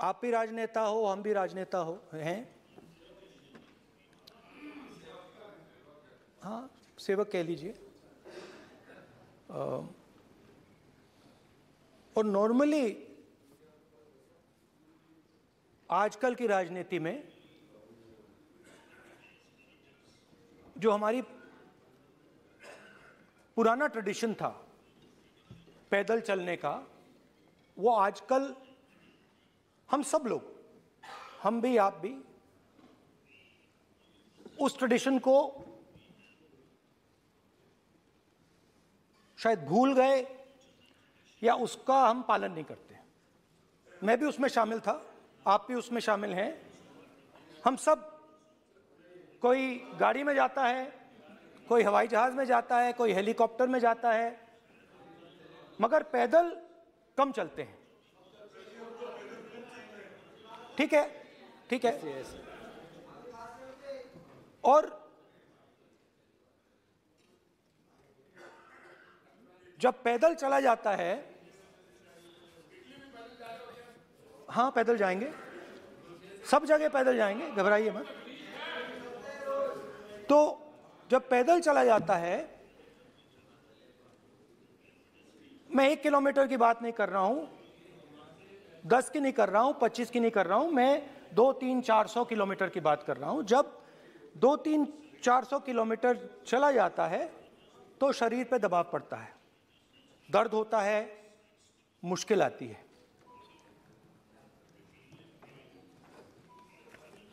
आप भी राजनेता हो, हम भी राजनेता हो हैं। हाँ, सेवक कह लीजिए। और नॉर्मली आजकल की राजनीति में जो हमारी पुराना ट्रेडिशन था पैदल चलने का, वो आजकल हम सब लोग, हम भी आप भी, उस ट्रेडिशन को शायद भूल गए या उसका हम पालन नहीं करते। मैं भी उसमें शामिल था, आप भी उसमें शामिल हैं। हम सब, कोई गाड़ी में जाता है, कोई हवाई जहाज में जाता है, कोई हेलीकॉप्टर में जाता है, मगर पैदल कम चलते हैं। ठीक है, ठीक है। और जब पैदल चला जाता है, हाँ पैदल जाएंगे, सब जगह पैदल जाएंगे, घबराइए मत। तो जब पैदल चला जाता है, मैं 1 किलोमीटर की बात नहीं कर रहा हूं, 10 की नहीं कर रहा हूं, 25 की नहीं कर रहा हूं, मैं 200-300-400 किलोमीटर की बात कर रहा हूं। जब 200-300-400 किलोमीटर चला जाता है तो शरीर पे दबाव पड़ता है, दर्द होता है, मुश्किल आती है।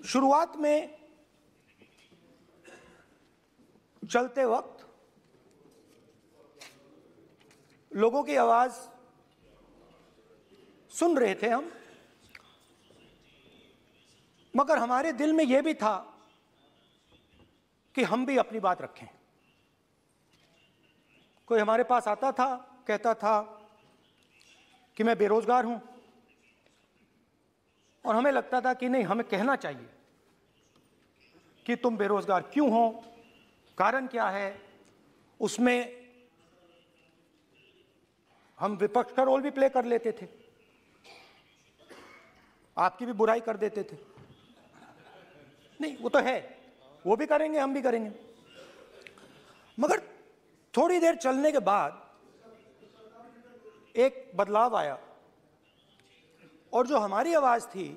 शुरुआत में चलते वक्त लोगों की आवाज सुन रहे थे हम, मगर हमारे दिल में यह भी था कि हम भी अपनी बात रखें। कोई हमारे पास आता था, कहता था कि मैं बेरोजगार हूं, और हमें लगता था कि नहीं, हमें कहना चाहिए कि तुम बेरोजगार क्यों हो, कारण क्या है। उसमें हम विपक्ष का रोल भी प्ले कर लेते थे, आपकी भी बुराई कर देते थे। नहीं, वो तो है, वो भी करेंगे, हम भी करेंगे। मगर थोड़ी देर चलने के बाद एक बदलाव आया, और जो हमारी आवाज थी,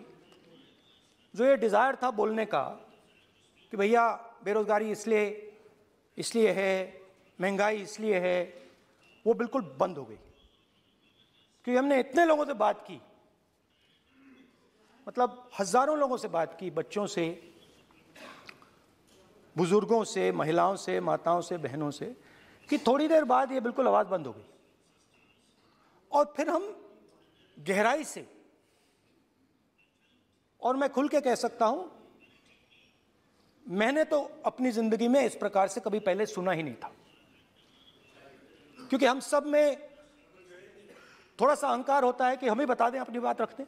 जो ये डिजायर था बोलने का कि भैया बेरोजगारी इसलिए है, महंगाई इसलिए है, वो बिल्कुल बंद हो गई। क्योंकि हमने इतने लोगों से बात की, मतलब हजारों लोगों से बात की, बच्चों से, बुजुर्गों से, महिलाओं से, माताओं से, बहनों से, कि थोड़ी देर बाद ये बिल्कुल आवाज बंद हो गई। और फिर हम गहराई से, और मैं खुल के कह सकता हूं, मैंने तो अपनी जिंदगी में इस प्रकार से कभी पहले सुना ही नहीं था। क्योंकि हम सब में थोड़ा सा अहंकार होता है कि हम ही बता दें, अपनी बात रख दें।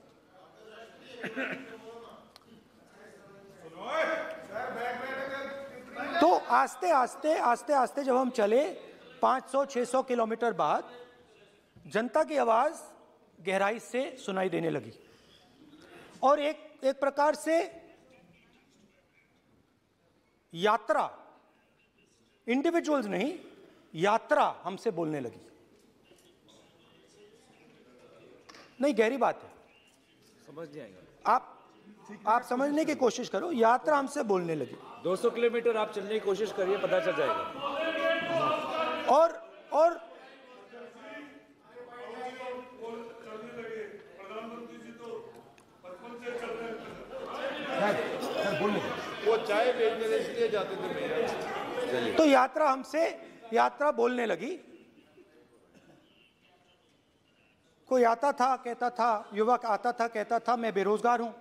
तो आस्ते आस्ते जब हम चले 500-600 किलोमीटर बाद, जनता की आवाज गहराई से सुनाई देने लगी, और एक प्रकार से यात्रा, इंडिविजुअल्स नहीं, यात्रा हमसे बोलने लगी। नहीं, गहरी बात है, समझ नहीं आएगा। आप समझने की कोशिश करो। यात्रा हमसे बोलने लगी। 200 किलोमीटर आप चलने की कोशिश करिए, पता चल जाएगा। और वो चाय बेचने इसलिए जाते थे मेरे। तो यात्रा बोलने लगी। कोई आता था, कहता था, युवक आता था, कहता था मैं बेरोजगार हूं।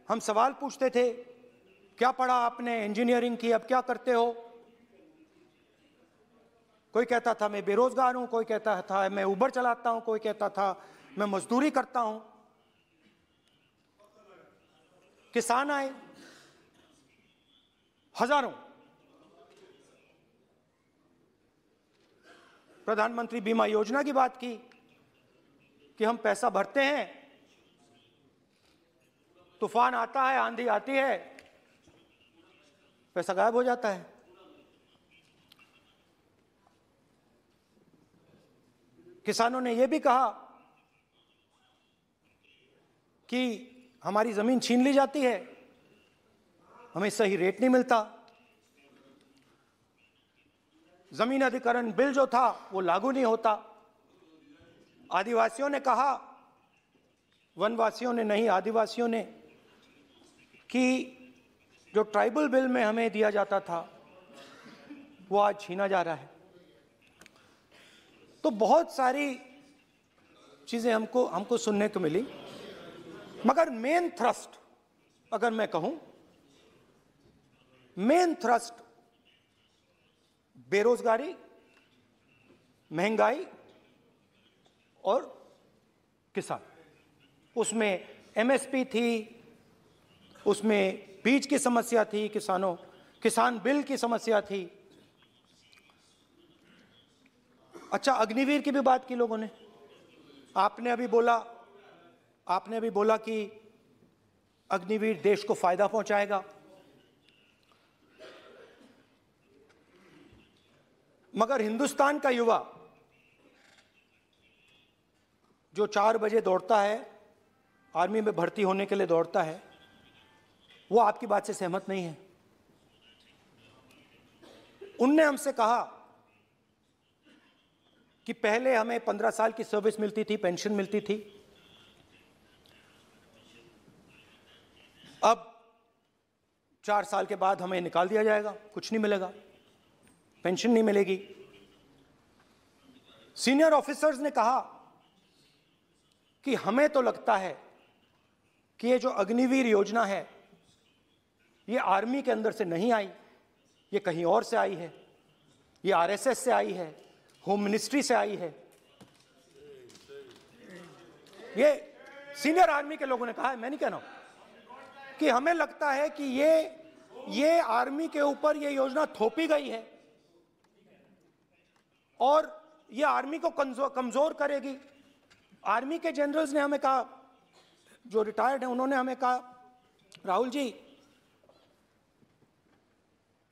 हम सवाल पूछते थे, क्या पढ़ा आपने, इंजीनियरिंग की, अब क्या करते हो। कोई कहता था मैं बेरोजगार हूं, कोई कहता था मैं उबर चलाता हूं, कोई कहता था मैं मजदूरी करता हूं। किसान आए हजारों, प्रधानमंत्री बीमा योजना की बात की कि हम पैसा भरते हैं, तूफान आता है, आंधी आती है, पैसा गायब हो जाता है। किसानों ने यह भी कहा कि हमारी जमीन छीन ली जाती है, हमें सही रेट नहीं मिलता, जमीन अधिग्रहण बिल जो था वो लागू नहीं होता। आदिवासियों ने कहा, वनवासियों ने नहीं, आदिवासियों ने, कि जो ट्राइबल बिल में हमें दिया जाता था वो आज छीना जा रहा है। तो बहुत सारी चीजें हमको सुनने को मिली, मगर मेन थ्रस्ट अगर मैं कहूं, मेन थ्रस्ट बेरोजगारी, महंगाई और किसान। उसमें एमएसपी थी, उसमें बीज की समस्या थी, किसान बिल की समस्या थी। अच्छा, अग्निवीर की भी बात की लोगों ने। आपने अभी बोला कि अग्निवीर देश को फायदा पहुंचाएगा, मगर हिंदुस्तान का युवा जो 4 बजे दौड़ता है, आर्मी में भर्ती होने के लिए दौड़ता है, वो आपकी बात से सहमत नहीं है। उनने हमसे कहा कि पहले हमें 15 साल की सर्विस मिलती थी, पेंशन मिलती थी, अब 4 साल के बाद हमें निकाल दिया जाएगा, कुछ नहीं मिलेगा, पेंशन नहीं मिलेगी। सीनियर ऑफिसर्स ने कहा कि हमें तो लगता है कि ये जो अग्निवीर योजना है ये आर्मी के अंदर से नहीं आई, ये कहीं और से आई है, ये आरएसएस से आई है, होम मिनिस्ट्री से आई है। ये सीनियर आर्मी के लोगों ने कहा है, मैं नहीं कह रहा हूं, कि हमें लगता है कि ये आर्मी के ऊपर ये योजना थोपी गई है और ये आर्मी को कमजोर करेगी। आर्मी के जनरल्स ने हमें कहा, जो रिटायर्ड हैं, उन्होंने हमें कहा, राहुल जी,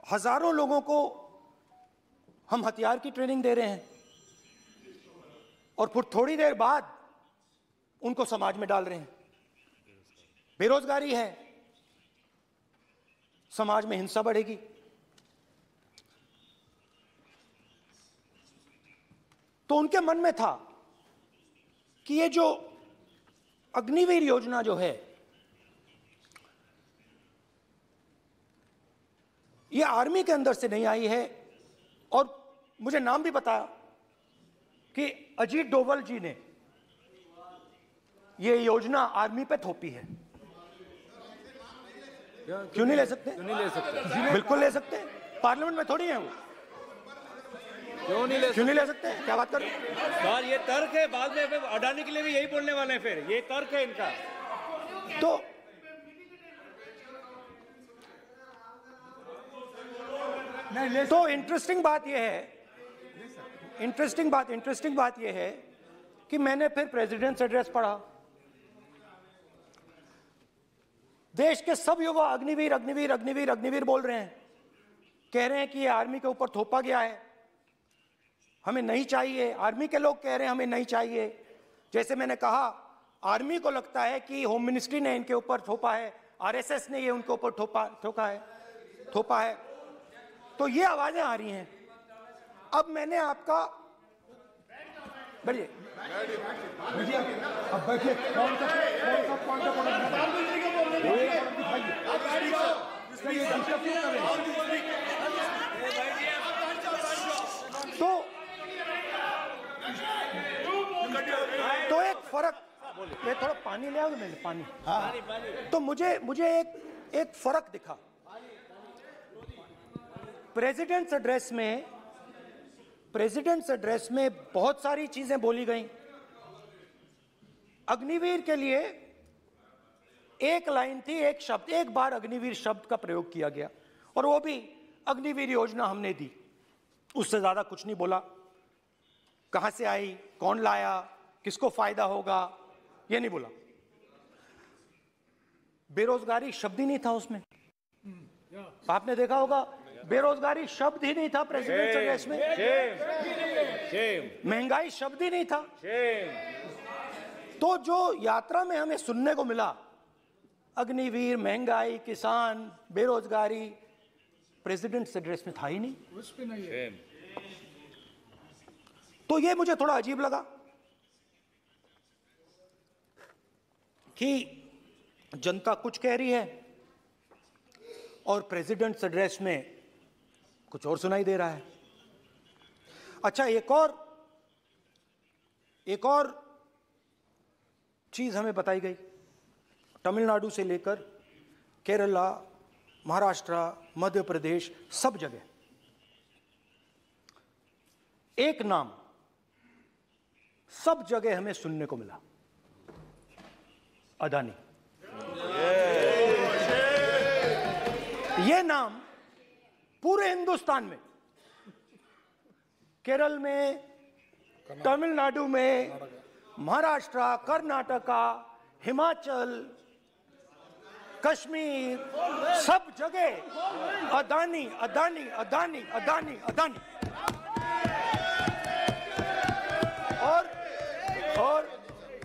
हजारों लोगों को हम हथियार की ट्रेनिंग दे रहे हैं और फिर थोड़ी देर बाद उनको समाज में डाल रहे हैं। बेरोजगारी है, समाज में हिंसा बढ़ेगी। तो उनके मन में था कि ये जो अग्निवीर योजना जो है, ये आर्मी के अंदर से नहीं आई है। और मुझे नाम भी बताया कि अजीत डोवल जी ने ये योजना आर्मी पे थोपी है। क्यों नहीं ले सकते? क्यों नहीं ले सकते? बिल्कुल ले सकते हैं, पार्लियामेंट में थोड़ी है वो। क्यों नहीं ले सकते? क्या बात कर रहे हैं? सर, ये तर्क है, बाद में अडानी के लिए भी यही बोलने वाले हैं, फिर ये तर्क है इनका। तो इंटरेस्टिंग बात यह है कि मैंने फिर प्रेसिडेंट्स एड्रेस पढ़ा। देश के सब युवा अग्निवीर अग्निवीर अग्निवीर अग्निवीर बोल रहे हैं, कह रहे हैं कि ये आर्मी के ऊपर थोपा गया है, हमें नहीं चाहिए। आर्मी के लोग कह रहे हैं हमें नहीं चाहिए। जैसे मैंने कहा, आर्मी को लगता है कि होम मिनिस्ट्री ने इनके ऊपर थोपा है, आरएसएस ने ये उनके ऊपर थोपा है। तो ये आवाजें आ रही हैं। अब मैंने आपका बैठिए, अब बैठिए, कौन सा तो एक फर्क, मैं थोड़ा पानी ले आऊं, मैंने पानी, तो मुझे एक फर्क दिखा। प्रेसिडेंट्स एड्रेस में बहुत सारी चीजें बोली गई। अग्निवीर के लिए एक लाइन थी, एक शब्द, एक बार अग्निवीर शब्द का प्रयोग किया गया और वो भी अग्निवीर योजना हमने दी, उससे ज्यादा कुछ नहीं बोला। कहां से आई, कौन लाया, किसको फायदा होगा, ये नहीं बोला। बेरोजगारी शब्द ही नहीं था उसमें। आपने देखा होगा, बेरोजगारी शब्द ही नहीं था प्रेसिडेंट एड्रेस में। महंगाई शब्द ही नहीं था। तो जो यात्रा में हमें सुनने को मिला, अग्निवीर, महंगाई, किसान, बेरोजगारी, प्रेसिडेंट एड्रेस में था ही नहीं। उस पे नहीं है। तो ये मुझे थोड़ा अजीब लगा कि जनता कुछ कह रही है और प्रेसिडेंट एड्रेस में कुछ और सुनाई दे रहा है। अच्छा, एक और चीज हमें बताई गई। तमिलनाडु से लेकर केरला, महाराष्ट्र, मध्य प्रदेश, सब जगह एक नाम सब जगह हमें सुनने को मिला, अदानी। यह नाम पूरे हिंदुस्तान में, केरल में, तमिलनाडु में, महाराष्ट्र, कर्नाटका, हिमाचल, कश्मीर, सब जगह अदानी अदानी अदानी अदानी अदानी।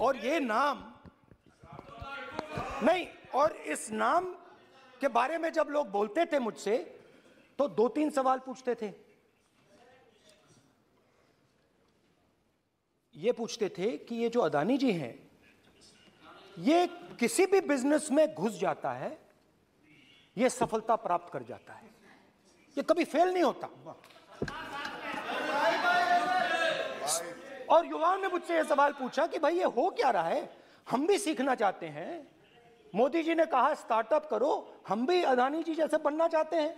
और ये नाम नहीं, और इस नाम के बारे में जब लोग बोलते थे मुझसे, तो 2-3 सवाल पूछते थे। ये पूछते थे कि ये जो अदानी जी हैं, ये किसी भी बिजनेस में घुस जाता है, ये सफलता प्राप्त कर जाता है, ये कभी फेल नहीं होता। और युवाओं ने मुझसे यह सवाल पूछा कि भाई ये हो क्या रहा है, हम भी सीखना चाहते हैं। मोदी जी ने कहा स्टार्टअप करो, हम भी अदानी जी जैसे बनना चाहते हैं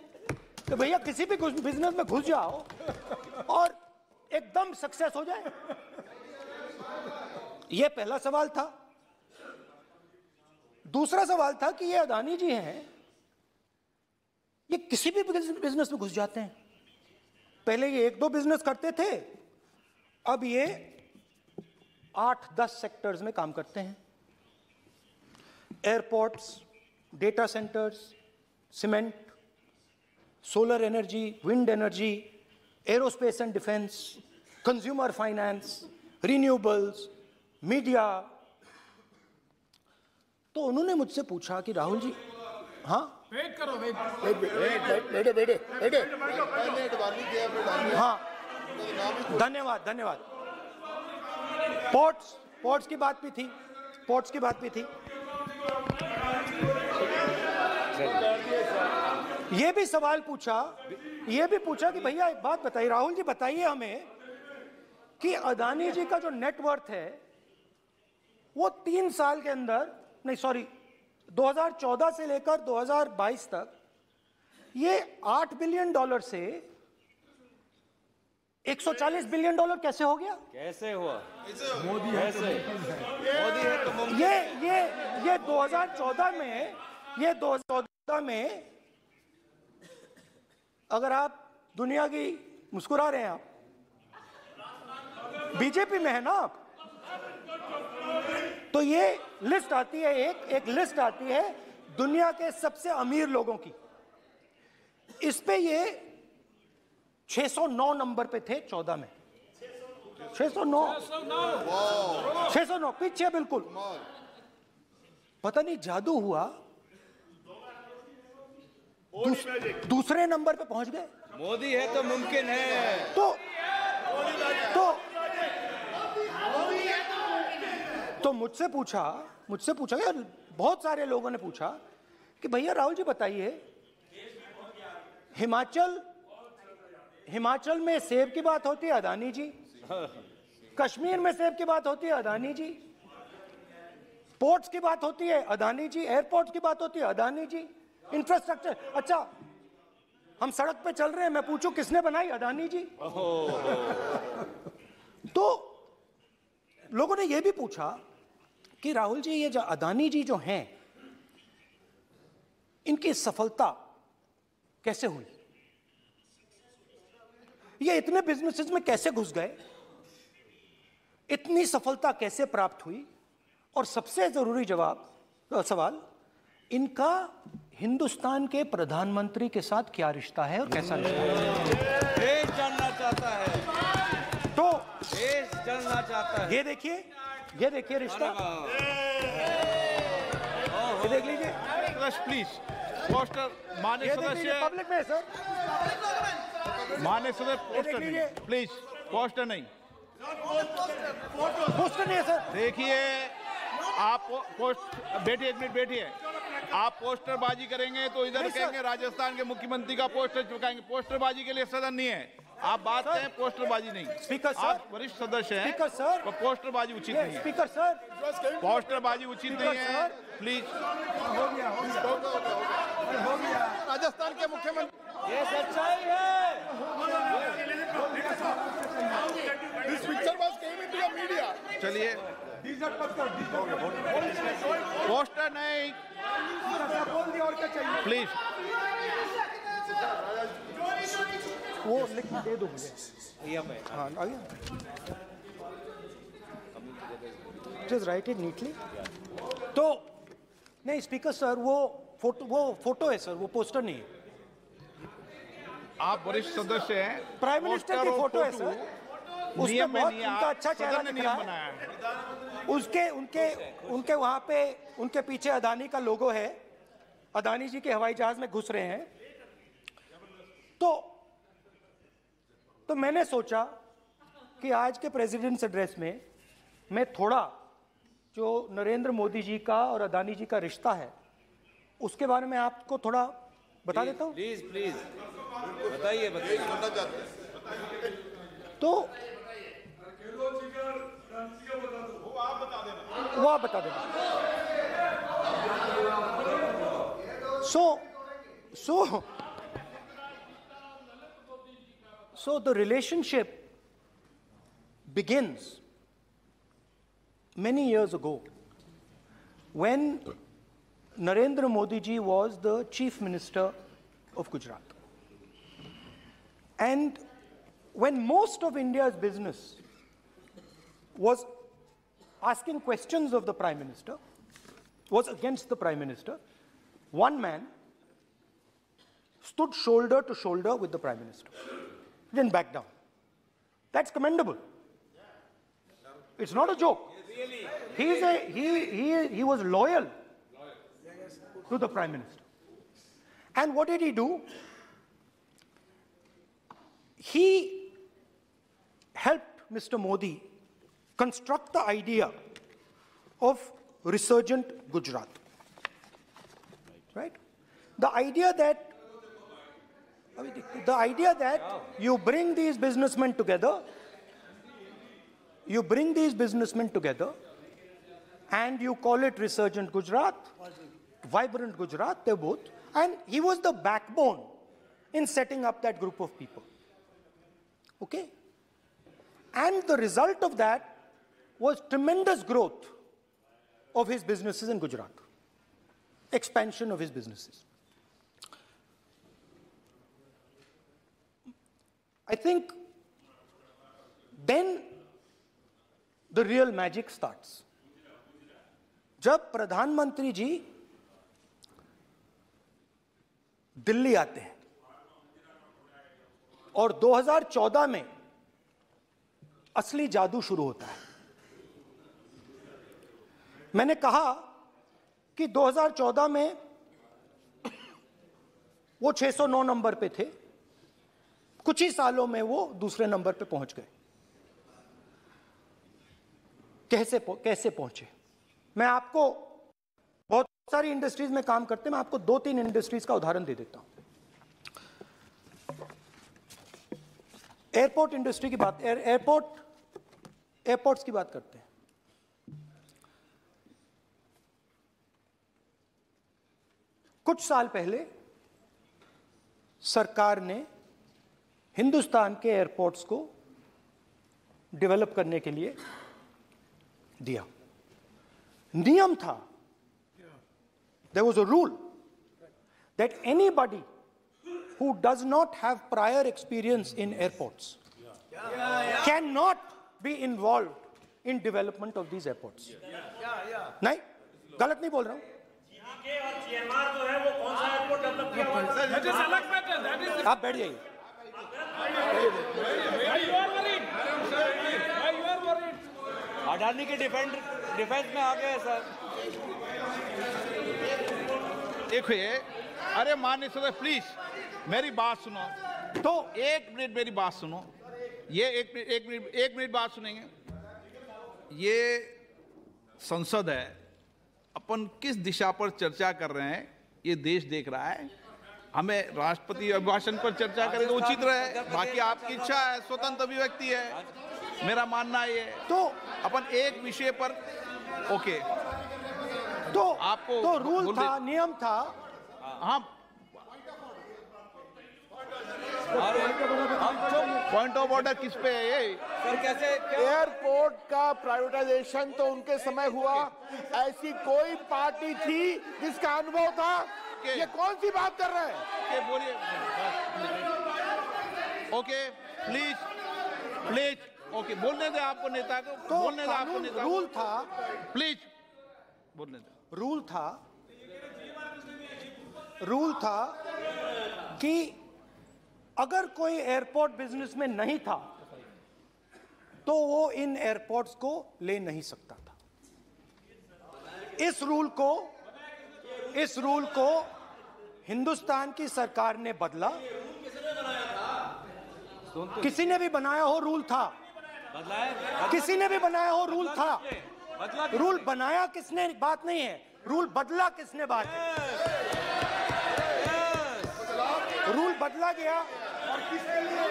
कि भैया किसी भी बिजनेस में घुस जाओ और एकदम सक्सेस हो जाए। यह पहला सवाल था। दूसरा सवाल था कि ये अदानी जी हैं, ये किसी भी बिजनेस में घुस जाते हैं। पहले ये 1-2 बिजनेस करते थे, अब ये 8-10 सेक्टर्स में काम करते हैं। Airports, data centres, cement, solar energy, wind energy, aerospace and defence, consumer finance, renewables, media. तो उन्होंने मुझसे पूछा कि राहुल जी, हाँ वेट करो, वेट। हाँ, धन्यवाद। पोर्ट्स की बात भी थी। ये भी सवाल पूछा, कि भैया एक बात बताइए, राहुल जी बताइए हमें कि अदानी जी का जो नेटवर्थ है वो 3 साल के अंदर, नहीं सॉरी, 2014 से लेकर 2022 तक ये $8 बिलियन से $140 बिलियन कैसे हो गया? कैसे हुआ? मोदी कैसे? मोदी है तो मुमकिन। ये 2014 में अगर आप दुनिया की, मुस्कुरा रहे हैं आप, बीजेपी में है ना आप, तो ये लिस्ट आती है, एक लिस्ट आती है दुनिया के सबसे अमीर लोगों की। इस पे ये 609 नंबर पे थे 14 में। 609 पीछे बिल्कुल। पता नहीं जादू हुआ, दूसरे नंबर पे पहुंच गए। मोदी है तो मुमकिन है। तो मुझसे पूछा यार, बहुत सारे लोगों ने पूछा कि भैया राहुल जी बताइए, हिमाचल में सेब की बात होती है, अदानी जी। कश्मीर में सेब की बात होती है, अदानी जी। पोर्ट्स की बात होती है, अदानी जी। एयरपोर्ट्स की बात होती है, अदानी जी। इंफ्रास्ट्रक्चर, अच्छा हम सड़क पे चल रहे हैं, मैं पूछूं किसने बनाई, अदानी जी। तो लोगों ने यह भी पूछा कि राहुल जी, ये जो अदानी जी जो हैं, इनकी सफलता कैसे हुई, ये इतने बिजनेसेस में कैसे घुस गए? इतनी सफलता कैसे प्राप्त हुई, और सबसे जरूरी सवाल, इनका हिंदुस्तान के प्रधानमंत्री के साथ क्या रिश्ता है और कैसा रिश्ता है? देश जानना चाहता है, तो देश जानना चाहता है। ये देखिए रिश्ता, ये देख लीजिए। प्लीज पोस्टर माननीय सदस्य, पब्लिक में सर, माननीय सदस्य पोस्टर लीजिए। नहीं, प्लीज पोस्टर नहीं। पोस्टर नहीं है सर। देखिए आप पोस्ट बैठिए, एक मिनट बैठिए। आप पोस्टरबाजी करेंगे तो इधर नहीं, सर। कहेंगे राजस्थान के मुख्यमंत्री का पोस्टर चिपकाएंगे। पोस्टरबाजी के लिए सदन नहीं है। आप बात करें, पोस्टरबाजी नहीं। स्पीकर सर, आप वरिष्ठ सदस्य हैं, स्पीकर सर, तो पोस्टरबाजी उचित नहीं है। स्पीकर सर, पोस्टरबाजी उचित नहीं है, सर। प्लीज। हो गया। राजस्थान के मुख्यमंत्री, ये सच्चाई है। चलिए पोस्टर नहीं, प्लीज। वो लिख के दे दो मुझे। हाँ आ गया। Just right it neatly. तो नहीं स्पीकर सर, वो फोटो है सर, वो पोस्टर नहीं है। आप वरिष्ठ सदस्य हैं। प्राइम मिनिस्टर की फोटो है सर, उसमें नियम में बहुत नहीं है। उनका अच्छा चेहरा सदन ने दिख नियम रहा है। बनाया है। उनके वहां पे उनके पीछे अदानी का लोगो है, अदानी जी के हवाई जहाज में घुस रहे हैं। तो मैंने सोचा कि आज के प्रेसिडेंट्स एड्रेस में मैं थोड़ा जो नरेंद्र मोदी जी का और अदानी जी का रिश्ता है उसके बारे में आपको थोड़ा बता देता हूं। प्लीज प्लीज बताइए। तो वो आप बता देना। So the relationship begins many years ago when Narendra Modi ji was the Chief Minister of Gujarat. And when most of India's business was asking questions of the Prime Minister, was against the Prime Minister, one man stood shoulder to shoulder with the Prime Minister. He didn't back down. That's commendable. It's not a joke. He was loyal to the Prime Minister. And what did he do? He helped Mr. Modi construct the idea of resurgent Gujarat. Right? The idea that you bring these businessmen together, and you call it resurgent Gujarat, vibrant Gujarat, they're both. And he was the backbone in setting up that group of people. Okay? And the result of that was tremendous growth of his businesses in Gujarat, expansion of his businesses. I think then the real magic starts. जब प्रधानमंत्री जी दिल्ली आते हैं और 2014 में असली जादू शुरू होता है। मैंने कहा कि 2014 में वो 609 नंबर पे थे, कुछ ही सालों में वो दूसरे नंबर पे पहुंच गए। कैसे पहुंचे? मैं आपको, बहुत सारी इंडस्ट्रीज में काम करते हैं, मैं आपको 2-3 इंडस्ट्रीज का उदाहरण दे देता हूं। एयरपोर्ट इंडस्ट्री की बात, एयरपोर्ट्स की बात करते हैं। कुछ साल पहले सरकार ने हिंदुस्तान के एयरपोर्ट्स को डेवलप करने के लिए दिया। नियम था, there was a rule that anybody who does not have prior experience in airports cannot be involved in development of these airports. नहीं, गलत नहीं बोल रहा हूँ। आप बैठ जाइए। अडानी के डिफेंस में आ गए सर। देखिए, अरे माननीय सदस्य प्लीज मेरी बात सुनो। तो एक मिनट मेरी बात सुनो। ये एक मिनट बात सुनेंगे। ये संसद है, अपन किस दिशा पर चर्चा कर रहे हैं ये देश देख रहा है। हमें राष्ट्रपति अभिभाषण पर चर्चा करें तो उचित रहे, बाकी आपकी इच्छा है, स्वतंत्र अभिव्यक्ति है। मेरा मानना ये है तो अपन एक विषय पर ओके तो आपको तो रूल था, नियम था। हाँ, पॉइंट ऑफ ऑर्डर किस पे है ये? सर कैसे एयरपोर्ट का प्राइवेटाइजेशन तो उनके समय हुआ, ऐसी कोई पार्टी थी जिसका अनुभव था? ये कौन सी बात कर रहे हैं? बोलिए। ओके प्लीज प्लीज ओके, बोलने दे आपको नेता को, तो बोलने दे आपको नेता को। रूल था, प्लीज बोलने दे। रूल था कि अगर कोई एयरपोर्ट बिजनेस में नहीं था तो वो इन एयरपोर्ट्स को ले नहीं सकता था। इस रूल को हिंदुस्तान की सरकार ने बदला। किसी ने भी बनाया हो रूल था, किसी ने भी बनाया हो रूल था। रूल बनाया किसने बात नहीं है, रूल बदला किसने बात है। रूल बदला गया और किसके लिए?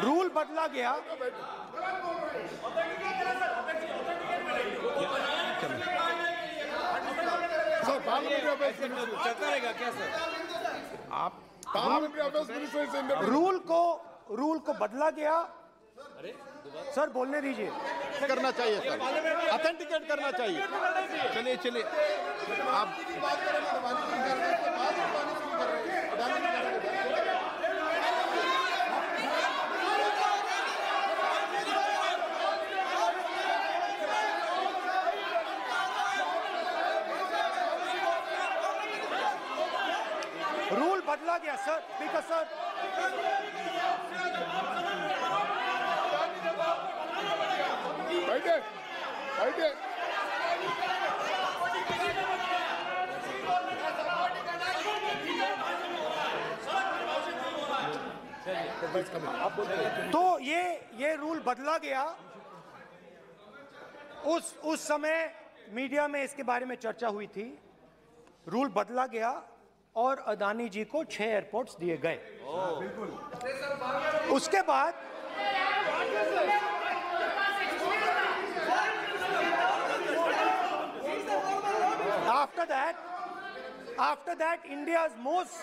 रूल बदला गया। चलता रहेगा क्या सर? आप रूल को बदला गया। सर बोलने दीजिए। करना चाहिए सर, ऑथेंटिकेट करना चाहिए। चलिए चलिए आप रूल बदला गया सर, स्पीकर सर। बैठे बैठे। तो ये रूल बदला गया। उस समय मीडिया में इसके बारे में चर्चा हुई थी। रूल बदला गया और अदानी जी को 6 एयरपोर्ट्स दिए गए। उसके बाद after that India's most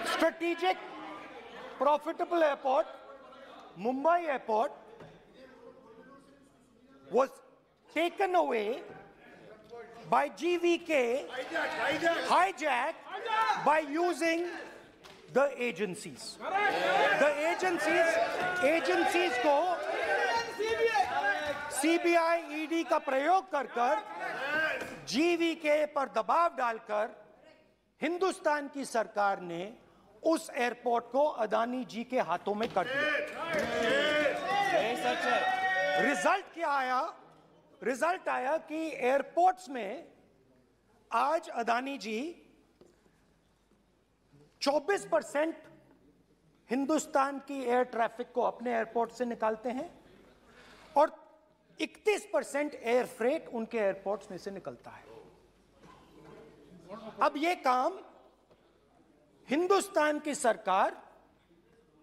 strategic profitable airport, Mumbai Airport, was taken away by GVK, hijacked by using the agencies. The agencies को CBI, ED का प्रयोग कर GVK पर दबाव डालकर हिंदुस्तान की सरकार ने उस एयरपोर्ट को अदानी जी के हाथों में कर दिया। रिजल्ट क्या आया? रिजल्ट आया कि एयरपोर्ट्स में आज अदानी जी 24% हिंदुस्तान की एयर ट्रैफिक को अपने एयरपोर्ट से निकालते हैं और 31% एयर फ्रेट उनके एयरपोर्ट्स में से निकलता है। अब यह काम हिंदुस्तान की सरकार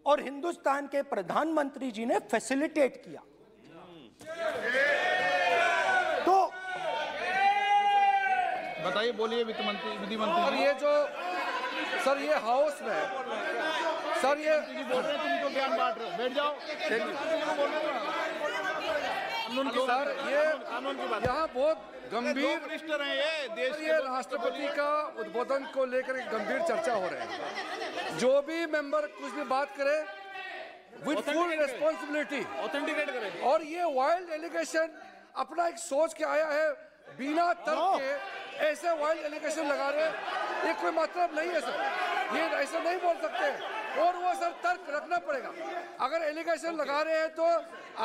और हिंदुस्तान के प्रधानमंत्री जी ने फैसिलिटेट किया। तो बताइए, बोलिए विधि मंत्री। और ये जो सर ये हाउस में सर ये बोल रहे हैं, तुम तो ज्ञान बांट रहे हो। बैठ जाओ। कानून की सर ये कानून की बात यहाँ बहुत गंभीर मिनिस्टर हैं ये देश सर, ये राष्ट्रपति का उद्बोधन को लेकर एक गंभीर चर्चा हो रही है। जो भी मेंबर कुछ भी बात करे विद फुल रिस्पॉन्सिबिलिटी ऑथेंटिकेट करें। और ये वाइल्ड एलिगेशन अपना एक सोच के आया है, बिना तर्क के ऐसे वाइल्ड एलिगेशन लगा रहे हैं, ये कोई मतलब नहीं है सर, ये ऐसे नहीं बोल सकते। और वो सर तर्क रखना पड़ेगा। अगर एलिगेशन लगा रहे हैं तो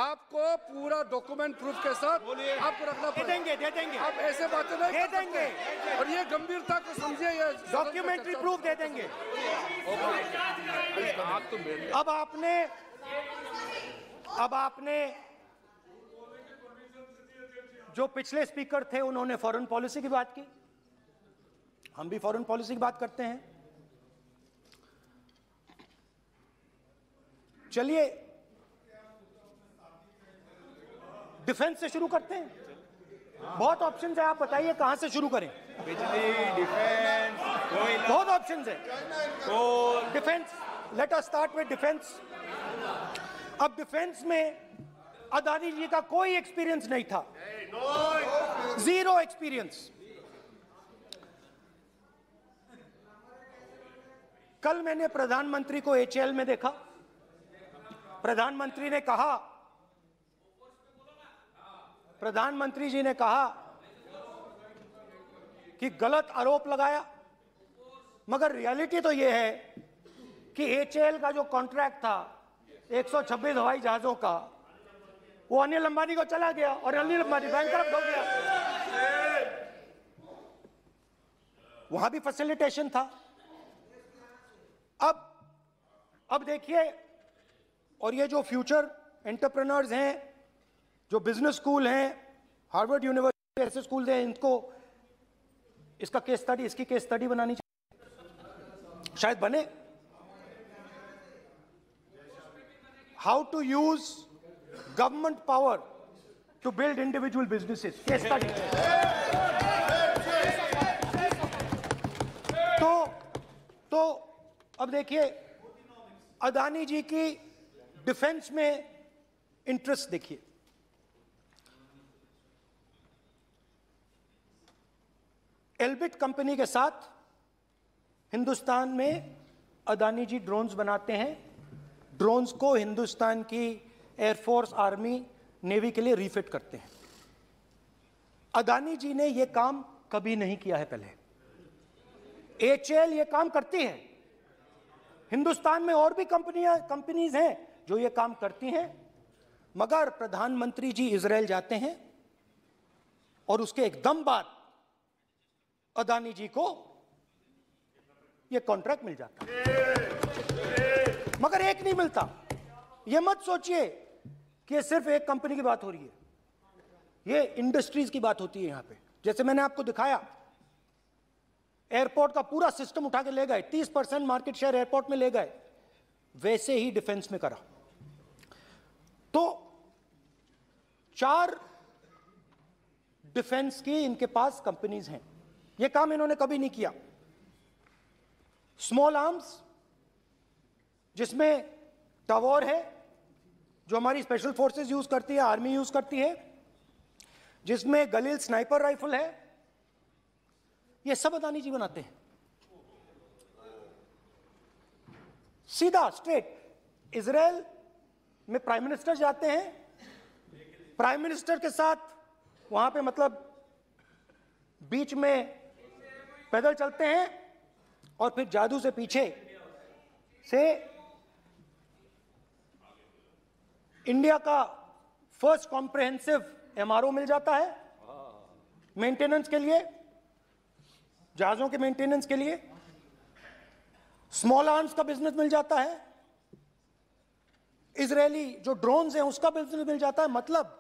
आपको पूरा डॉक्यूमेंट प्रूफ के साथ आपको रखना पड़ेगा। दे देंगे आप ऐसे बातें नहीं दे कर सकते। देंगे। और ये गंभीरता को समझिए, ये डॉक्यूमेंट्री प्रूफ दे देंगे। अब आपने जो पिछले स्पीकर थे उन्होंने फॉरेन पॉलिसी की बात की, हम भी फॉरेन पॉलिसी की बात करते हैं। चलिए डिफेंस से शुरू करते हैं। बहुत ऑप्शंस है, आप बताइए कहां से शुरू करें। बिजली, डिफेंस, कोयला, बहुत ऑप्शंस है। Defence, let us start with defence. अब डिफेंस में अदानी जी का कोई एक्सपीरियंस नहीं था, जीरो एक्सपीरियंस। कल मैंने प्रधानमंत्री को HAL में देखा। प्रधानमंत्री जी ने कहा कि गलत आरोप लगाया, मगर रियलिटी तो यह है कि HAL का जो कॉन्ट्रैक्ट था 126 हवाई जहाजों का, वो अनिल अंबानी को चला गया और अनिल अंबानी बैंकरप्ट हो गया। वहां भी फैसिलिटेशन था। अब देखिए, और ये जो फ्यूचर एंटरप्रेन्योर्स हैं, जो बिजनेस स्कूल हैं, हार्वर्ड यूनिवर्सिटी ऐसे स्कूल हैं, इनको इसका केस स्टडी, इसकी केस स्टडी बनानी चाहिए, शायद बने। How to use government power to build individual businesses, case study. तो अब देखिए, अदानी जी की डिफेंस में इंटरेस्ट देखिए। एल्बिट कंपनी के साथ हिंदुस्तान में अदानी जी ड्रोन्स बनाते हैं। ड्रोन्स को हिंदुस्तान की एयरफोर्स, आर्मी, नेवी के लिए रीफिट करते हैं। अदानी जी ने यह काम कभी नहीं किया है पहले। HAL ये काम करती है। हिंदुस्तान में और भी कंपनीज हैं जो ये काम करती हैं, मगर प्रधानमंत्री जी इजराइल जाते हैं और उसके एकदम बाद अदानी जी को ये कॉन्ट्रैक्ट मिल जाता है। मगर एक नहीं मिलता। ये मत सोचिए कि ये सिर्फ एक कंपनी की बात हो रही है, ये इंडस्ट्रीज की बात होती है यहां पे। जैसे मैंने आपको दिखाया, एयरपोर्ट का पूरा सिस्टम उठा के ले गए, 30% मार्केट शेयर एयरपोर्ट में ले गए, वैसे ही डिफेंस में करा। तो 4 डिफेंस की इनके पास कंपनीज हैं। ये काम इन्होंने कभी नहीं किया। स्मॉल आर्म्स, जिसमें टवॉर है जो हमारी स्पेशल फोर्सेस यूज करती है, आर्मी यूज करती है, जिसमें गलील स्नाइपर राइफल है, ये सब अदानी जी बनाते हैं। सीधा स्ट्रेट इजराइल में प्राइम मिनिस्टर जाते हैं, प्राइम मिनिस्टर के साथ वहां पे मतलब बीच में पैदल चलते हैं और फिर जादू से पीछे से इंडिया का फर्स्ट कॉम्प्रिहेंसिव MRO मिल जाता है मेंटेनेंस के लिए, जहाजों के मेंटेनेंस के लिए। स्मॉल आर्म्स का बिजनेस मिल जाता है, इजरायली जो ड्रोन्स हैं उसका बिजनेस मिल जाता है। मतलब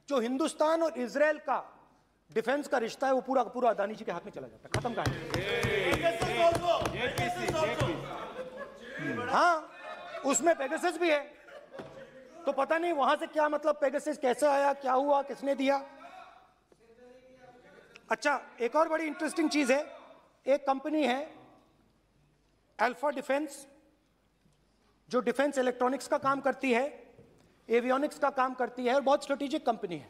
जो हिंदुस्तान और इजराइल का डिफेंस का रिश्ता है वो पूरा का पूरा अदानी जी के हाथ में चला जाता है। खत्म कहानी। हाँ, उसमें पेगासस भी है, तो पता नहीं वहां से क्या मतलब पेगासस कैसे आया, क्या हुआ, किसने दिया। अच्छा, एक और बड़ी इंटरेस्टिंग चीज है, एक कंपनी है अल्फा डिफेंस, जो डिफेंस इलेक्ट्रॉनिक्स का काम करती है, एवियोनिक्स का काम करती है, और बहुत स्ट्रेटेजिक कंपनी है।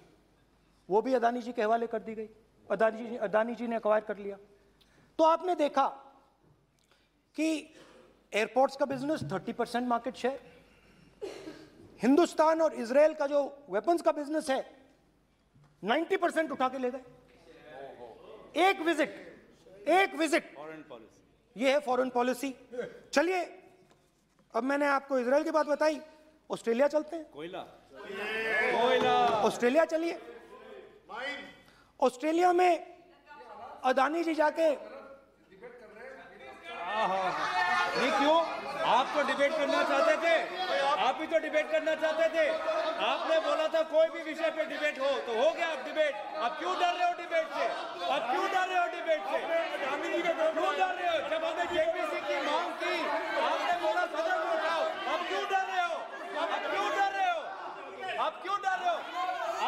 वो भी अदानी जी के हवाले कर दी गई, अदानी जी ने एक्वायर कर लिया। तो आपने देखा कि एयरपोर्ट्स का बिजनेस 30% मार्केट शेयर, हिंदुस्तान और इजराइल का जो वेपन्स का बिजनेस है 90% उठा के ले गए। एक विजिट, ये है फॉरेन पॉलिसी। चलिए, अब मैंने आपको इजराइल की बात बताई, ऑस्ट्रेलिया चलते हैं। कोयला ऑस्ट्रेलिया चलिए। ऑस्ट्रेलिया में अदानी जी जाके, नहीं क्यों, आप तो डिबेट करना चाहते थे, आप ही तो डिबेट करना चाहते थे। आपने बोला था कोई भी विषय पे डिबेट हो तो हो गया अब डिबेट। अब क्यों डर रहे हो डिबेट से? अब क्यों डर रहे हो डिबेट से? क्यों डर रहे हो? जब हमने जेपीसी की मांग की आपने बोला सदन में उठाओ। अब क्यों डर रहे हो? अब क्यों डर रहे हो? अब क्यों डर रहे हो?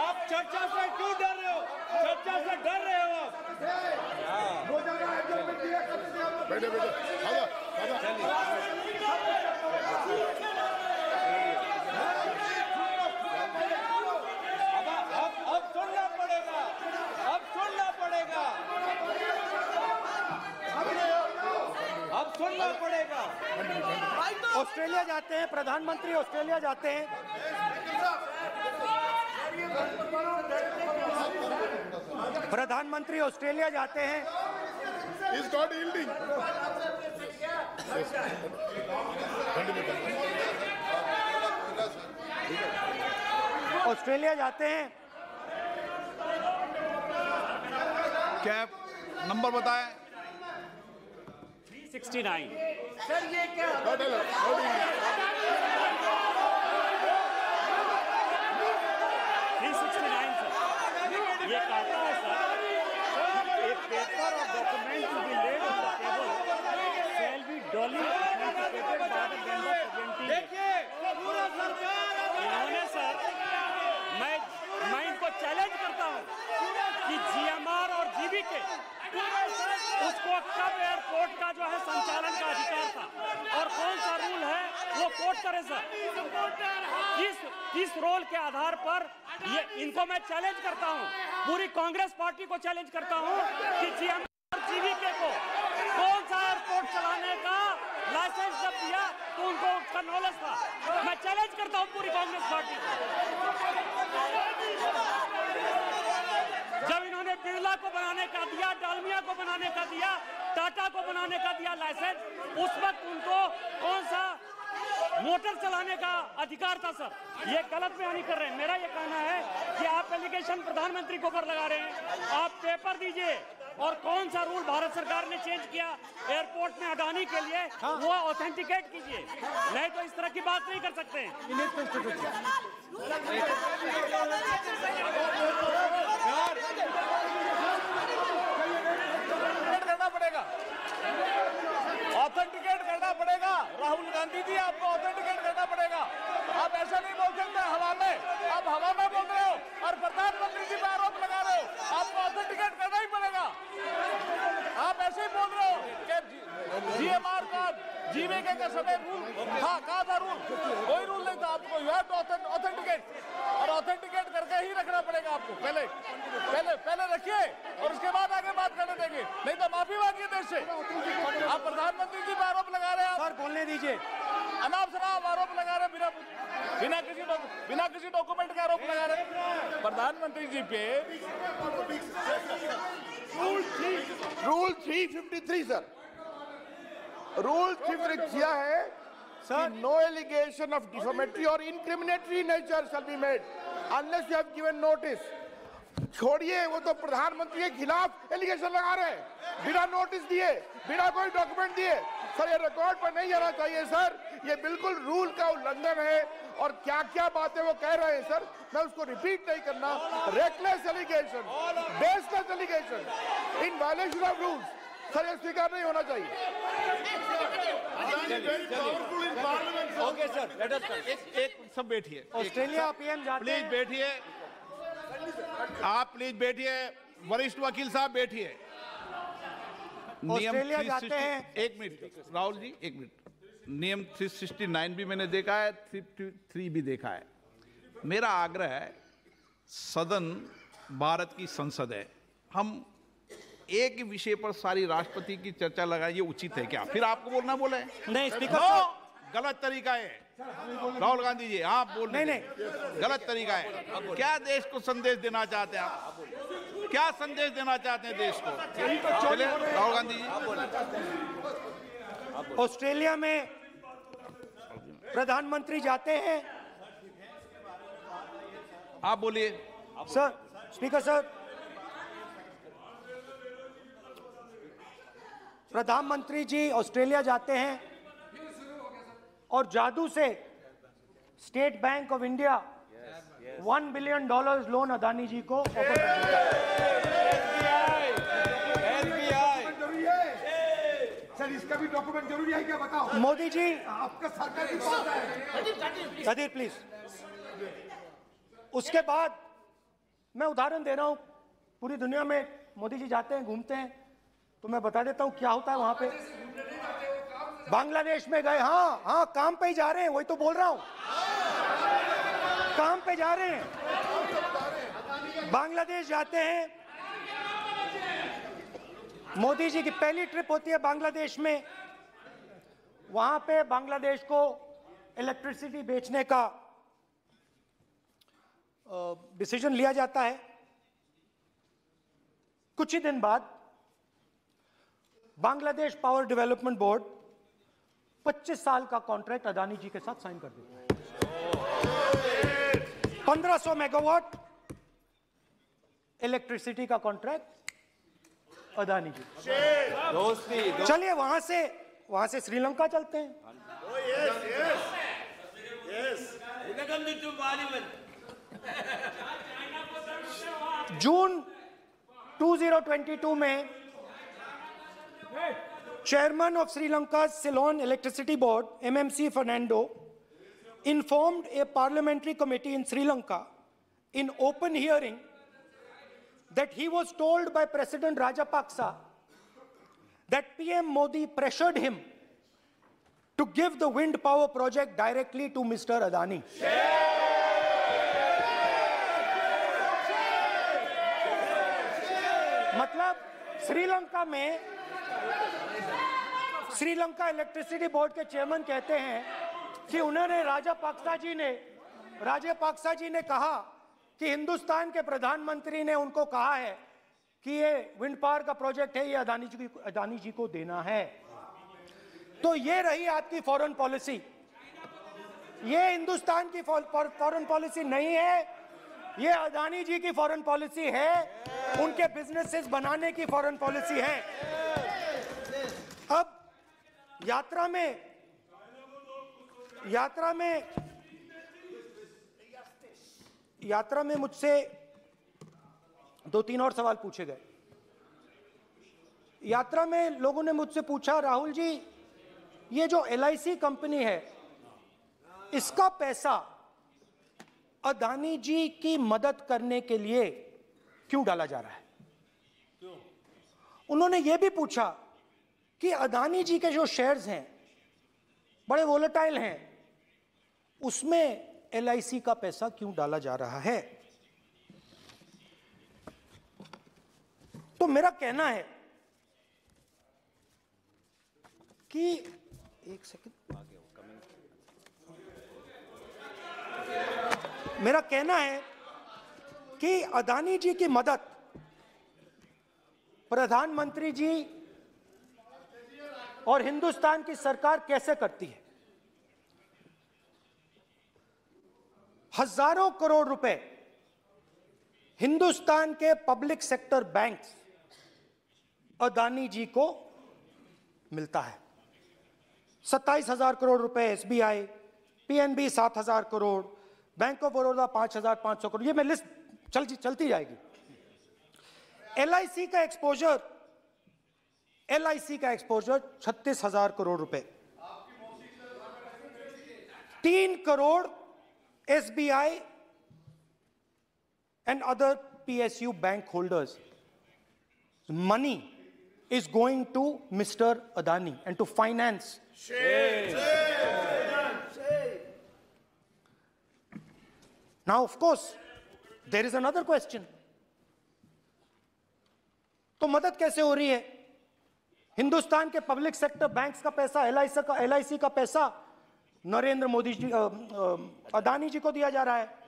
आप चर्चा से क्यों डर रहे हो? चर्चा से डर रहे हो आप? अब सुनना पड़ेगा, अब सुनना पड़ेगा, अब सुनना पड़ेगा। ऑस्ट्रेलिया जाते हैं, प्रधानमंत्री ऑस्ट्रेलिया जाते हैं। प्रधानमंत्री ऑस्ट्रेलिया जाते हैं। ऑस्ट्रेलिया जाते हैं। क्या नंबर बताएं? 369। सर ये क्या 369 सर, ये कहता है sir, a paper or document to be laid on the table shall be duly authenticated by the member presenting it। देखिए पूरा सरकार इन्होंने सर, मैं इनको चैलेंज करता हूं कि जीएमआर और जीबीके उसको कब एयरपोर्ट का जो है संचालन का अधिकार था और कौन सा रूल है वो कोट करे सर। किस रोल के आधार पर ये, इनको मैं चैलेंज करता हूं, पूरी कांग्रेस पार्टी को चैलेंज करता हूं कि जीएमआर और जीबीके को कौन सा एयरपोर्ट चलाने का लाइसेंस जब दिया तो उनको उसका नॉलेज था। मैं चैलेंज करता हूं पूरी कांग्रेस पार्टी को। जब इन्होंने बिरला को बनाने का दिया, डालमिया को बनाने का दिया, टाटा को बनाने का दिया लाइसेंस, उस वक्त उनको कौन सा मोटर चलाने का अधिकार था सर? ये गलत बयानी कर रहे हैं। मेरा ये कहना है कि आप एलिगेशन प्रधानमंत्री को ऊपर लगा रहे हैं, आप पेपर दीजिए और कौन सा रूल भारत सरकार ने चेंज किया एयरपोर्ट में अडानी के लिए वो ऑथेंटिकेट कीजिए, नहीं तो इस तरह की बात नहीं कर सकते हैं। करना पड़ेगा, ऑथेंटिकेट करना पड़ेगा। राहुल गांधी जी आपको ऑथेंटिकेट करना पड़ेगा। आप ऐसा नहीं बोल सकते हवा में, आप हवा में बोल रहे हो और प्रधानमंत्री जी पर आरोप लगा रहे हो। आपको ऑथेंटिकेट करना ही पड़ेगा। आप ऐसे ही बोल रहे हो कि जीएमआर का जीवीके का समय रूल था, कहा था रूल? कोई रूल नहीं था। आपको यू हैव टू ऑथेंटिकेट और ऑथेंटिकेट करके ही रखना पड़ेगा आपको। पहले रखिए और उसके बाद आगे बात करने देंगे, नहीं तो माफी मांगिए देश से। आप प्रधानमंत्री जी पर आरोप लगा रहे हैं, सर बोलने दीजिए। अनाप शनाप आरोप लगा रहे हैं, बिना किसी डॉक्यूमेंट के आरोप लगा रहे हैं प्रधानमंत्री जी पे। रूल 353 सर, रूल 353 किया है sir, no allegation of defamatory or incriminatory nature shall be made unless you have given notice. छोड़िए, वो तो प्रधानमंत्री के खिलाफ एलिगेशन लगा रहे हैं बिना नोटिस दिए, बिना कोई डॉक्यूमेंट दिए। सर ये रिकॉर्ड पर नहीं आना चाहिए सर, ये बिल्कुल रूल का उल्लंघन है। और क्या क्या बातें वो कह रहे हैं सर, मैं उसको रिपीट नहीं करना। Reckless allegation, baseless allegation in violation of rules, sir ये स्वीकार नहीं होना चाहिए। ओके सर, लेट अस एक सब बैठिए। ऑस्ट्रेलिया पीएम जाते प्लीज हैं। बैठिए, आप प्लीज बैठिए। वरिष्ठ वकील साहब बैठिए। ऑस्ट्रेलिया जाते हैं। एक मिनट राहुल जी, एक मिनट। नियम 369 भी मैंने देखा है, 353 भी देखा है। मेरा आग्रह है, सदन भारत की संसद है, हम एक ही विषय पर सारी राष्ट्रपति की चर्चा लगाए, ये उचित है क्या? फिर आपको बोलना बोले नहीं स्पीकर नो, साहब, गलत तरीका है राहुल गांधी जी, आप बोल नहीं, गलत तरीका है। क्या देश को संदेश देना चाहते हैं आप? क्या संदेश देना चाहते हैं देश को? चलिए राहुल गांधी जी। ऑस्ट्रेलिया में प्रधानमंत्री जाते हैं। आप बोलिए सर, स्पीकर सर, प्रधानमंत्री जी ऑस्ट्रेलिया जाते हैं और जादू से State Bank of India $1 billion loan Adani ji को ऑफर कर देता है। सर इसका भी डॉक्यूमेंट जरूरी है क्या, बताओ? मोदी जी, आपका सरकार की बात है। कदीर प्लीज। उसके बाद मैं उदाहरण दे रहा हूं, पूरी दुनिया में मोदी जी जाते हैं, घूमते हैं, तो मैं बता देता हूं क्या होता है वहां पे। बांग्लादेश में गए, हाँ काम पे ही जा रहे हैं, वही तो बोल रहा हूं, काम पे जा रहे हैं। बांग्लादेश जाते हैं, मोदी जी की पहली ट्रिप होती है बांग्लादेश में। वहां पे बांग्लादेश को इलेक्ट्रिसिटी बेचने का डिसीजन लिया जाता है। कुछ ही दिन बाद बांग्लादेश पावर डेवलपमेंट बोर्ड 25 साल का कॉन्ट्रैक्ट अदानी जी के साथ साइन कर देता है। 1500 मेगावाट इलेक्ट्रिसिटी का कॉन्ट्रैक्ट अदानी जी। चलिए वहां से श्रीलंका चलते हैं। जून 2022 में Chairman of Sri Lanka's Ceylon Electricity Board, MMC Fernando, informed a parliamentary committee in Sri Lanka in open hearing that he was told by President Rajapaksa that PM Modi pressured him to give the wind power project directly to Mr. Adani. मतलब Sri Lanka electricity board के chairman कहते हैं कि उन्होंने राजापाक्सा जी ने कहा कि हिंदुस्तान के प्रधानमंत्री ने उनको कहा है कि ये विंड पावर का प्रोजेक्ट है, ये अदानी जी को देना है। तो ये रही आपकी फॉरेन पॉलिसी। ये हिंदुस्तान की फॉरेन पॉलिसी नहीं है, ये अदानी जी की फॉरेन पॉलिसी है, उनके बिजनेसेस बनाने की फॉरेन पॉलिसी है। अब यात्रा में मुझसे 2-3 और सवाल पूछे गए। यात्रा में लोगों ने मुझसे पूछा, राहुल जी ये जो LIC कंपनी है इसका पैसा अदानी जी की मदद करने के लिए क्यों डाला जा रहा है? उन्होंने यह भी पूछा कि अदानी जी के जो शेयर्स हैं बड़े वोलेटाइल हैं, उसमें LIC का पैसा क्यों डाला जा रहा है? तो मेरा कहना है कि एक सेकंड, मेरा कहना है कि अदानी जी की मदद प्रधानमंत्री जी और हिंदुस्तान की सरकार कैसे करती है। हजारों करोड़ रुपए हिंदुस्तान के public sector banks Adani ji को मिलता है। 27,000 करोड़ रुपए SBI, PNB 7,000 crore, bank of Baroda 5,500 crore, ये मैं लिस्ट चलती जाएगी। LIC का एक्सपोजर 36,000 करोड़ रुपए, 3 crore SBI and other PSU bank holders. Money is going to Mr. Adani and to finance. Now, of course, there is another question. तो मदद कैसे हो रही है? हिंदुस्तान के पब्लिक सेक्टर बैंक्स का पैसा, LIC का पैसा नरेंद्र मोदी जी, अदानी जी को दिया जा रहा है।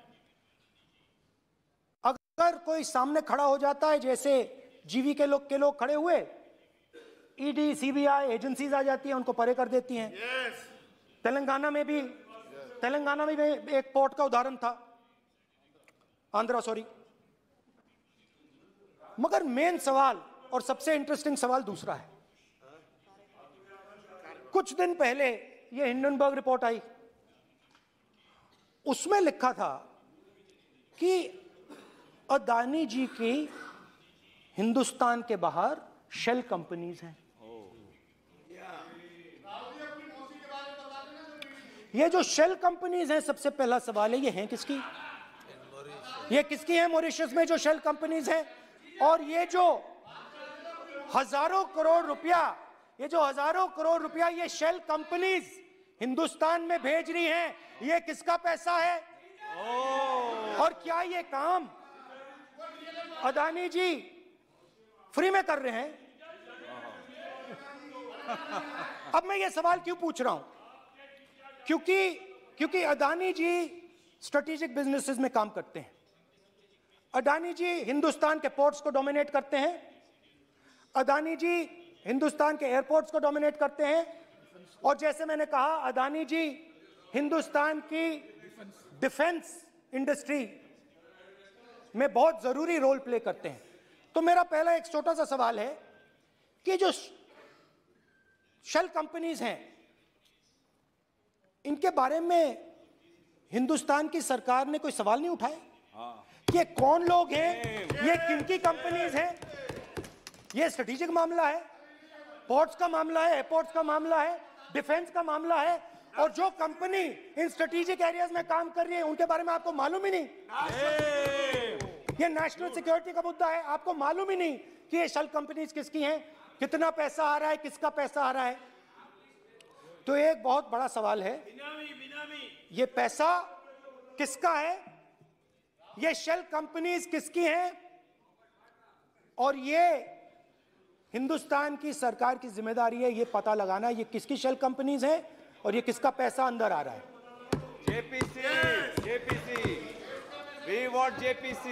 अगर कोई सामने खड़ा हो जाता है, जैसे जीवी के लोग खड़े हुए, ED CBI एजेंसीज आ जाती है, उनको परे कर देती हैं। तेलंगाना में भी एक पोर्ट का उदाहरण था, आंध्रा, सॉरी। मगर मेन सवाल और सबसे इंटरेस्टिंग सवाल दूसरा है। कुछ दिन पहले ये हिंडनबर्ग रिपोर्ट आई, उसमें लिखा था कि अदानी जी की हिंदुस्तान के बाहर शेल कंपनीज हैं। ये जो शेल कंपनीज हैं, सबसे पहला सवाल है, ये हैं किसकी? ये किसकी है मॉरिशस में जो शेल कंपनीज हैं? और ये जो हजारों करोड़ रुपया ये शेल कंपनीज हिंदुस्तान में भेज रही हैं, ये किसका पैसा है? और क्या ये काम अदानी जी फ्री में कर रहे हैं? अब मैं ये सवाल क्यों पूछ रहा हूं? क्योंकि अदानी जी स्ट्रेटेजिक बिजनेसेस में काम करते हैं। अदानी जी हिंदुस्तान के पोर्ट्स को डोमिनेट करते हैं। अदानी जी हिंदुस्तान के एयरपोर्ट्स को डोमिनेट करते हैं। और जैसे मैंने कहा, अदानी जी हिंदुस्तान की डिफेंस इंडस्ट्री में बहुत जरूरी रोल प्ले करते हैं। तो मेरा पहला एक छोटा सा सवाल है कि जो शेल कंपनीज हैं, इनके बारे में हिंदुस्तान की सरकार ने कोई सवाल नहीं उठाए कि ये कौन लोग हैं, ये किनकी कंपनीज हैं? ये स्ट्रेटेजिक मामला है, पोर्ट्स का मामला है, एयरपोर्ट्स का मामला है, डिफेंस का मामला है, और जो कंपनी इन स्ट्रेटेजिक एरियाज में काम कर रही है उनके बारे में आपको मालूम ही नहीं। ये नेशनल सिक्योरिटी का मुद्दा है, आपको मालूम ही नहीं कि ये शेल कंपनीज किसकी हैं, कितना पैसा आ रहा है, किसका पैसा आ रहा है। तो एक बहुत बड़ा सवाल है, ये पैसा किसका है, ये शेल कंपनीज किसकी हैं, और ये हिंदुस्तान की सरकार की जिम्मेदारी है ये पता लगाना ये किसकी शेल कंपनीज हैं और ये किसका पैसा अंदर आ रहा है। JPC, we want JPC.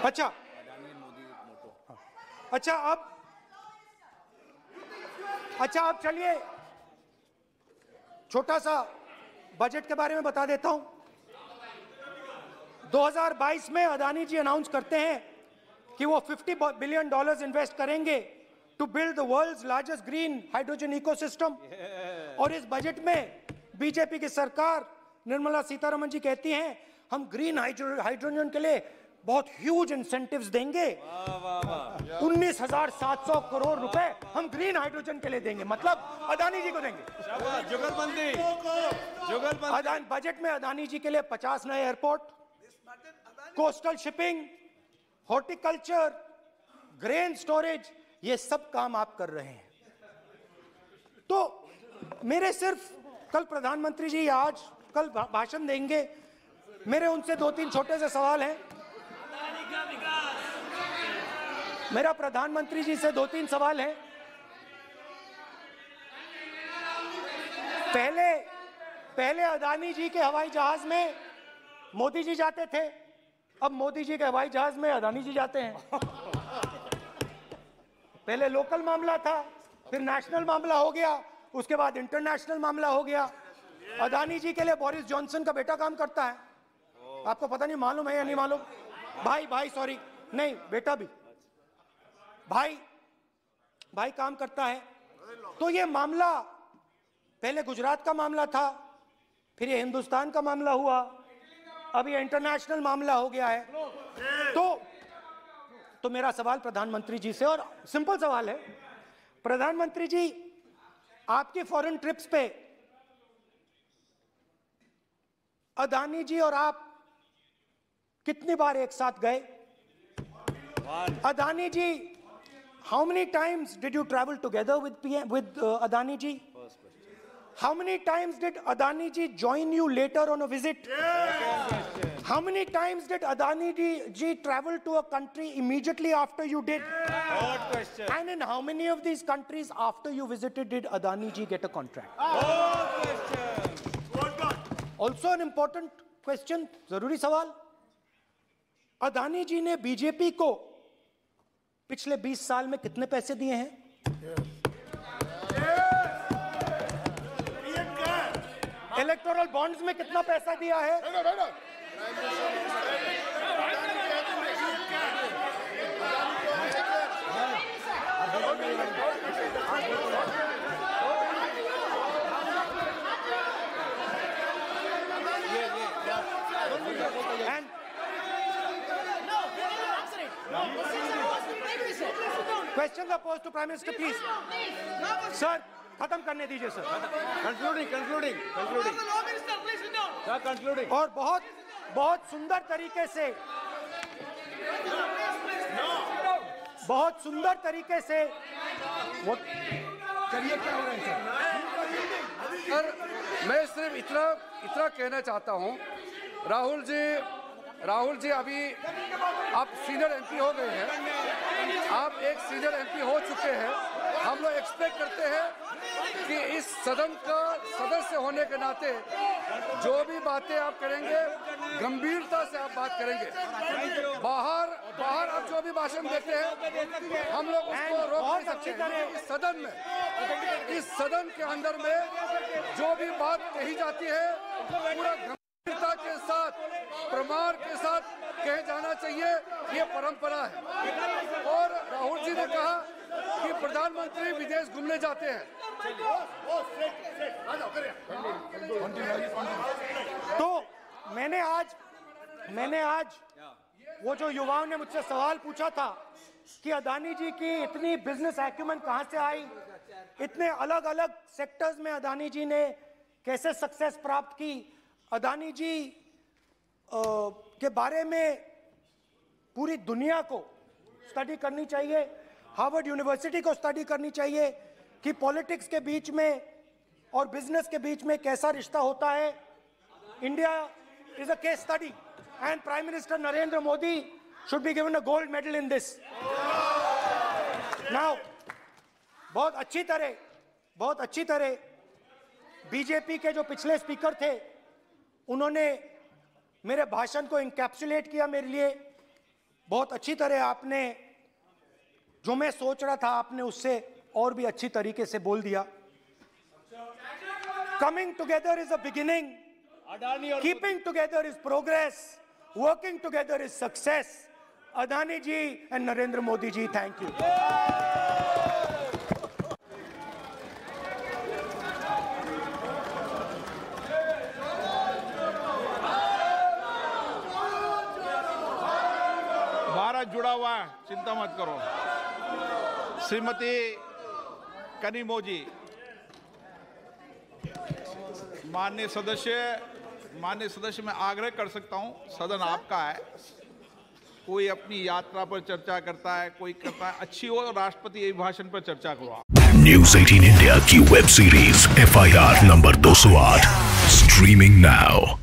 अच्छा अब चलिए छोटा सा बजट के बारे में बता देता हूं। 2022 में अदानी जी अनाउंस करते हैं कि वो $50 बिलियन इन्वेस्ट करेंगे to build the world's largest green hydrogen ecosystem. और इस बजट में बीजेपी की सरकार निर्मला सीतारमण जी कहती हैं हम ग्रीन हाइड्रोजन के लिए बहुत ह्यूज इंसेंटिव्स देंगे, 19,700 करोड़ रुपए हम ग्रीन हाइड्रोजन के लिए देंगे, मतलब अदानी जी को देंगे। जुगलबंदी बजट में अदानी जी के लिए 50 नए airport, coastal shipping, horticulture, grain storage, ये सब काम आप कर रहे हैं। तो मेरे सिर्फ कल प्रधानमंत्री जी आज कल भाषण देंगे, मेरे उनसे 2-3 छोटे से सवाल हैं। मेरा प्रधानमंत्री जी से 2-3 सवाल हैं। पहले अदानी जी के हवाई जहाज में मोदी जी जाते थे, अब मोदी जी के हवाई जहाज में अदानी जी जाते हैं। पहले लोकल मामला था, फिर नेशनल मामला हो गया, उसके बाद इंटरनेशनल मामला हो गया। अदानी जी के लिए बोरिस जॉनसन का बेटा काम करता है, आपको पता नहीं मालूम है या नहीं मालूम? भाई सॉरी, नहीं बेटा भी, भाई काम करता है। तो ये मामला पहले गुजरात का मामला था, फिर ये हिंदुस्तान का मामला हुआ, अब ये इंटरनेशनल मामला हो गया है। तो मेरा सवाल प्रधानमंत्री जी से, और सिंपल सवाल है, प्रधानमंत्री जी आपकी फॉरेन ट्रिप्स पे अदानी जी और आप कितनी बार एक साथ गए? अदानी जी, how many times did you travel together with Adani ji? How many times did Adani ji join you later on a visit? How many times did Adani ji travel to a country immediately after you did? Good question. And in how many of these countries after you visited did Adani ji get a contract? Good question. Also an important question, जरूरी सवाल. अदानी जी ने BJP को पिछले 20 साल में कितने पैसे दिए हैं? इलेक्टोरल बॉन्ड्स में कितना पैसा दिया है? Questions are posed to Prime Minister, please. Sir, खत्म करने दीजिए सर. Concluding. Sir, concluding. और बहुत सुंदर तरीके से वो चलिए क्या हो रहा है सर? मैं सिर्फ इतना कहना चाहता हूं, राहुल जी अभी आप सीनियर एमपी हो गए हैं, आप एक सीनियर एमपी हो चुके हैं. हम लोग एक्सपेक्ट करते हैं कि इस सदन का सदस्य होने के नाते जो भी बातें आप करेंगे गंभीरता से आप बात करेंगे. बाहर आप जो भी भाषण देते हैं हम लोग उसको रोक नहीं सकते हैं. इस सदन के अंदर में जो भी बात कही जाती है पूरा गंभीरता के साथ, प्रमाण के साथ कहे जाना चाहिए. ये परंपरा है. और राहुल जी ने कहा कि प्रधानमंत्री विदेश घूमने जाते हैं. तो मैंने आज वो जो युवाओं ने मुझसे सवाल पूछा था कि अदानी जी की इतनी बिजनेस एक्यूमेन कहां से आई, इतने अलग अलग सेक्टर्स में अदानी जी ने कैसे सक्सेस प्राप्त की, अदानी जी के बारे में पूरी दुनिया को स्टडी करनी चाहिए, हार्वर्ड यूनिवर्सिटी को स्टडी करनी चाहिए कि पॉलिटिक्स के बीच में और बिजनेस के बीच में कैसा रिश्ता होता है. India is a case study and prime minister Narendra Modi should be given a gold medal in this. Now बहुत अच्छी तरह बीजेपी के जो पिछले स्पीकर थे उन्होंने मेरे भाषण को इंकैप्सुलेट किया मेरे लिए. बहुत अच्छी तरह आपने जो मैं सोच रहा था आपने उससे और भी अच्छी तरीके से बोल दिया. Coming together is a beginning, keeping together is progress, working together is success. Adani ji and Narendra Modi ji, thank you. Bharat जुड़ा हुआ है, चिंता मत करो. श्रीमती कनिमोजी, माननीय सदस्य मैं आग्रह कर सकता हूं, सदन आपका है. कोई अपनी यात्रा पर चर्चा करता है, कोई करता है, अच्छी हो राष्ट्रपति अभिभाषण पर चर्चा करो. न्यूज़ 18 इंडिया की web series FIR number 208 streaming now.